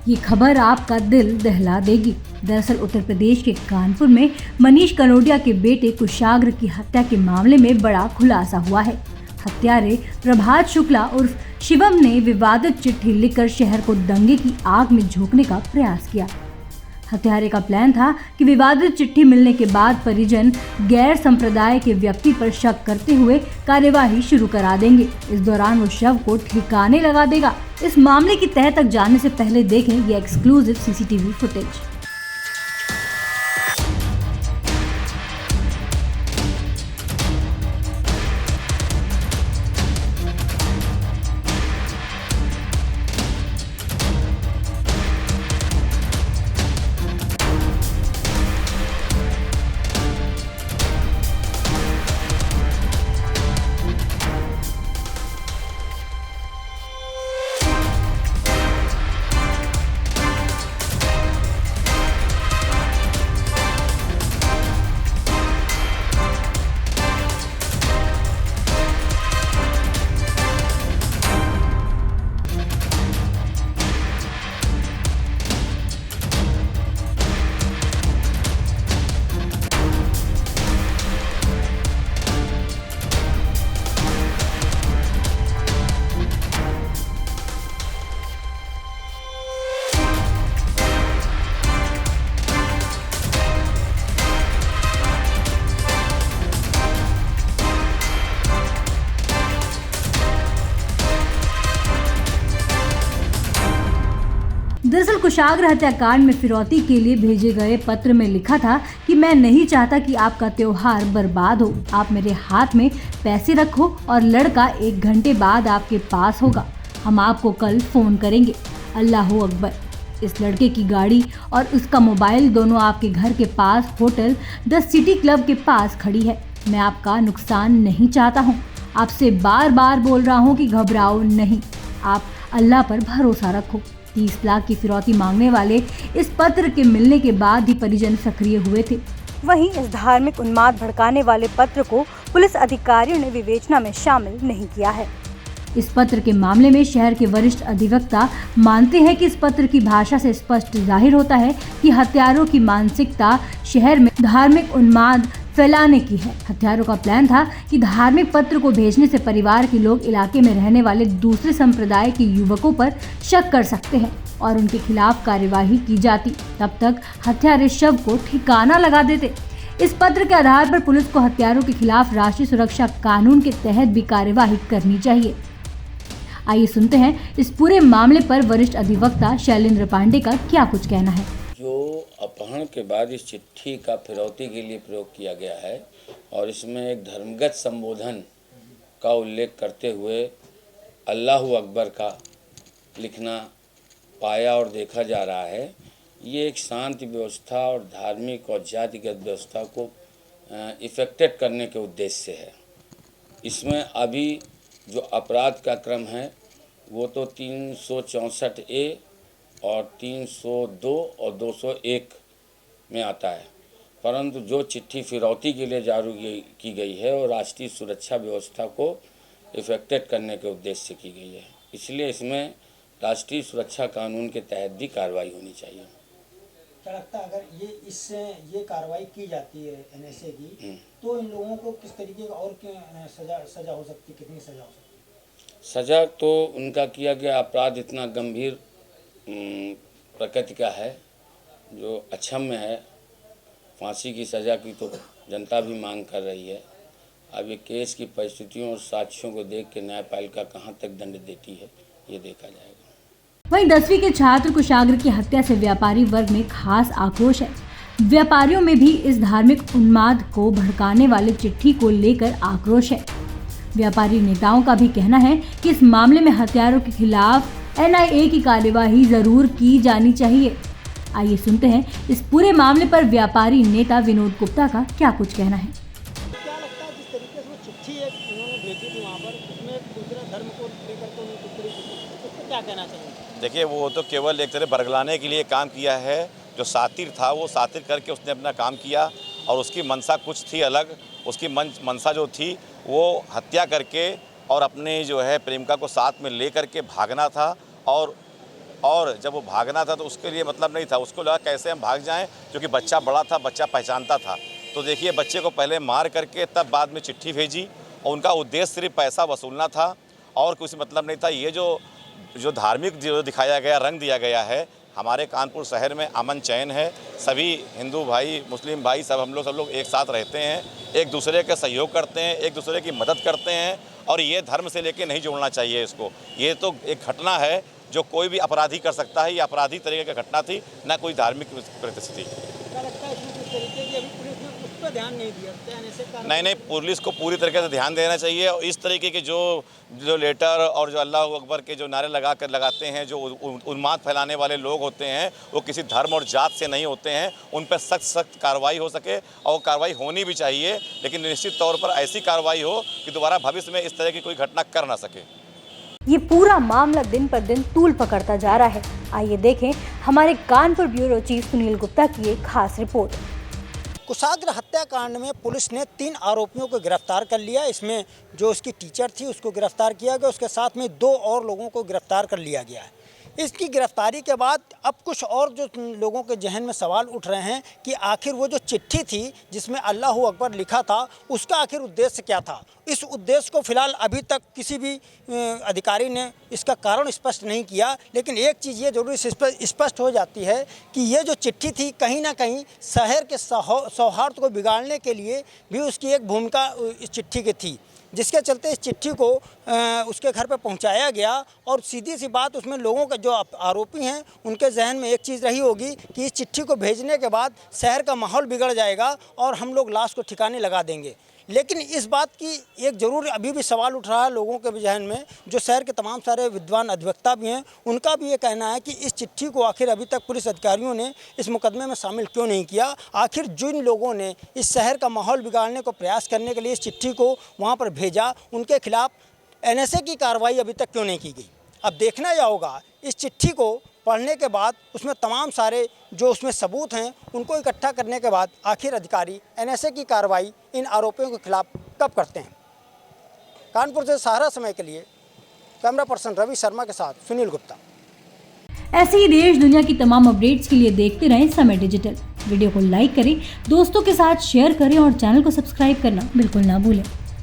ये खबर आपका दिल दहला देगी। दरअसल उत्तर प्रदेश के कानपुर में मनीष कनोडिया के बेटे कुशाग्र की हत्या के मामले में बड़ा खुलासा हुआ है। हत्यारे प्रभात शुक्ला उर्फ शिवम ने विवादित चिट्ठी लिखकर शहर को दंगे की आग में झोंकने का प्रयास किया। हत्यारे का प्लान था कि विवादित चिट्ठी मिलने के बाद परिजन गैर संप्रदाय के व्यक्ति पर शक करते हुए कार्यवाही शुरू करा देंगे। इस दौरान वो शव को ठिकाने लगा देगा। इस मामले की तह तक जानने से पहले देखें ये एक्सक्लूसिव सीसीटीवी फुटेज। दरअसल कुशाग्र हत्याकांड में फिरौती के लिए भेजे गए पत्र में लिखा था कि मैं नहीं चाहता कि आपका त्योहार बर्बाद हो। आप मेरे हाथ में पैसे रखो और लड़का 1 घंटे बाद आपके पास होगा। हम आपको कल फोन करेंगे। अल्लाह अकबर। इस लड़के की गाड़ी और उसका मोबाइल दोनों आपके घर के पास होटल द सिटी क्लब के पास खड़ी है। मैं आपका नुकसान नहीं चाहता हूँ। आपसे बार बार बोल रहा हूँ कि घबराओ नहीं। आप अल्लाह पर भरोसा रखो। 30 लाख की फिरौती मांगने वाले इस पत्र के मिलने के बाद ही परिजन सक्रिय हुए थे। वहीं इस धार्मिक उन्माद भड़काने वाले पत्र को पुलिस अधिकारियों ने विवेचना में शामिल नहीं किया है। इस पत्र के मामले में शहर के वरिष्ठ अधिवक्ता मानते हैं कि इस पत्र की भाषा से स्पष्ट जाहिर होता है कि हत्यारों की मानसिकता शहर में धार्मिक उन्माद फैलाने की है। हत्यारों का प्लान था कि धार्मिक पत्र को भेजने से परिवार के लोग इलाके में रहने वाले दूसरे संप्रदाय के युवकों पर शक कर सकते हैं और उनके खिलाफ कार्यवाही की जाती। तब तक हत्यारे शव को ठिकाना लगा देते। इस पत्र के आधार पर पुलिस को हत्यारों के खिलाफ राष्ट्रीय सुरक्षा कानून के तहत भी कार्यवाही करनी चाहिए। आइए सुनते हैं इस पूरे मामले पर वरिष्ठ अधिवक्ता शैलेंद्र पांडे का क्या कुछ कहना है। जो अपहरण के बाद इस चिट्ठी का फिरौती के लिए प्रयोग किया गया है और इसमें एक धर्मगत संबोधन का उल्लेख करते हुए अल्लाह अकबर का लिखना पाया और देखा जा रहा है। ये एक शांति व्यवस्था और धार्मिक और जातिगत व्यवस्था को इफेक्टेड करने के उद्देश्य से है। इसमें अभी जो अपराध का क्रम है वो तो 364 ए और 302 और 201 में आता है, परंतु जो चिट्ठी फिरौती के लिए जारी की गई है और राष्ट्रीय सुरक्षा व्यवस्था को इफेक्टेड करने के उद्देश्य से की गई है। इसलिए इसमें राष्ट्रीय सुरक्षा कानून के तहत भी कार्रवाई होनी चाहिए। क्या लगता है अगर ये कार्रवाई की जाती है एनएसए की तो इन लोगों को किस तरीके का और सजा हो सकती है, कितनी सजा हो सकती है? सजा तो उनका किया गया अपराध इतना गंभीर प्रकृति का है जो अक्षम्य है। फांसी की सज़ा की तो जनता भी मांग कर रही है। अब ये केस की परिस्थितियों और साक्ष्यों को देख के न्यायपालिका कहां तक दंड देती है ये देखा जाएगा। वहीं 10वीं के छात्र कुशाग्र की हत्या से व्यापारी वर्ग में खास आक्रोश है। व्यापारियों में भी इस धार्मिक उन्माद को भड़काने वाले चिट्ठी को लेकर आक्रोश है। व्यापारी नेताओं का भी कहना है कि इस मामले में हत्यारों के खिलाफ एनआईए की कार्यवाही जरूर की जानी चाहिए। आइए सुनते हैं इस पूरे मामले पर व्यापारी नेता विनोद गुप्ता का क्या कुछ कहना है। क्या लगता है जिस तरीके से वो चिट्ठी उन्होंने भेजी थी वहाँ पर, उसमें दूसरे धर्म को लेकर के उन्होंने कुछ तरीके उस पर क्या कहना चाहिए? देखिए वो तो केवल एक तरह बरगलाने के लिए काम किया है। जो सातिर था वो सातिर करके उसने अपना काम किया और उसकी मंशा कुछ थी अलग। उसकी मंशा जो थी वो हत्या करके और अपने जो है प्रेमिका को साथ में ले करके भागना था और और जब वो भागना था तो उसके लिए मतलब नहीं था, उसको लगा कैसे हम भाग जाएं, क्योंकि बच्चा बड़ा था, बच्चा पहचानता था। तो देखिए बच्चे को पहले मार करके तब बाद में चिट्ठी भेजी और उनका उद्देश्य सिर्फ पैसा वसूलना था और कुछ मतलब नहीं था। ये जो धार्मिक जो दिखाया गया, रंग दिया गया है, हमारे कानपुर शहर में अमन चैन है। सभी हिंदू भाई, मुस्लिम भाई सब लोग एक साथ रहते हैं, एक दूसरे का सहयोग करते हैं, एक दूसरे की मदद करते हैं और ये धर्म से लेके नहीं जोड़ना चाहिए इसको। ये तो एक घटना है जो कोई भी अपराधी कर सकता है, ये अपराधी तरीके की घटना थी, ना कोई धार्मिक प्रकृति थी। क्या लगता है इसमें किस तरीके की अभी पुलिस ने उस पर ध्यान नहीं दिया? नहीं, पुलिस को पूरी तरीके से ध्यान देना चाहिए और इस तरीके के जो लेटर और जो अल्लाह अकबर के जो नारे लगाते हैं, जो उन्माद फैलाने वाले लोग होते हैं, वो किसी धर्म और जात से नहीं होते हैं। उन पर सख्त कार्रवाई हो सके और कार्रवाई होनी भी चाहिए, लेकिन निश्चित तौर पर ऐसी कार्रवाई हो कि दोबारा भविष्य में इस तरह की कोई घटना कर ना सके। ये पूरा मामला दिन पर दिन तूल पकड़ता जा रहा है। आइए देखें हमारे कानपुर ब्यूरो चीफ सुनील गुप्ता की एक खास रिपोर्ट। कुशाग्र हत्याकांड में पुलिस ने 3 आरोपियों को गिरफ्तार कर लिया। इसमें जो उसकी टीचर थी उसको गिरफ्तार किया गया, उसके साथ में 2 और लोगों को गिरफ्तार कर लिया गया है। इसकी गिरफ्तारी के बाद अब कुछ और जो लोगों के जहन में सवाल उठ रहे हैं कि आखिर वो जो चिट्ठी थी जिसमें अल्लाहू अकबर लिखा था, उसका आखिर उद्देश्य क्या था। इस उद्देश्य को फिलहाल अभी तक किसी भी अधिकारी ने इसका कारण स्पष्ट नहीं किया, लेकिन एक चीज़ ये जरूर स्पष्ट हो जाती है कि ये जो चिट्ठी थी कहीं ना कहीं शहर के सौहार्द को बिगाड़ने के लिए भी उसकी एक भूमिका इस चिट्ठी की थी, जिसके चलते इस चिट्ठी को उसके घर पर पहुंचाया गया। और सीधी सी बात, उसमें लोगों का जो आरोपी हैं उनके जहन में एक चीज़ रही होगी कि इस चिट्ठी को भेजने के बाद शहर का माहौल बिगड़ जाएगा और हम लोग लाश को ठिकाने लगा देंगे। लेकिन इस बात की एक ज़रूर अभी भी सवाल उठ रहा है लोगों के जहन में, जो शहर के तमाम सारे विद्वान अधिवक्ता भी हैं, उनका भी ये कहना है कि इस चिट्ठी को आखिर अभी तक पुलिस अधिकारियों ने इस मुकदमे में शामिल क्यों नहीं किया। आखिर जिन लोगों ने इस शहर का माहौल बिगाड़ने को प्रयास करने के लिए इस चिट्ठी को वहाँ पर भेजा, उनके खिलाफ NSA की कार्रवाई अभी तक क्यों नहीं की गई। अब देखना यह होगा इस चिट्ठी को पढ़ने के बाद, उसमें तमाम सारे जो उसमें सबूत हैं उनको इकट्ठा करने के बाद आखिर अधिकारी NSA की कार्रवाई इन आरोपियों के खिलाफ कब करते हैं। कानपुर से सहारा समय के लिए कैमरा पर्सन रवि शर्मा के साथ सुनील गुप्ता। ऐसे ही देश दुनिया की तमाम अपडेट्स के लिए देखते रहें समय डिजिटल। वीडियो को लाइक करें, दोस्तों के साथ शेयर करें और चैनल को सब्सक्राइब करना बिल्कुल ना भूलें।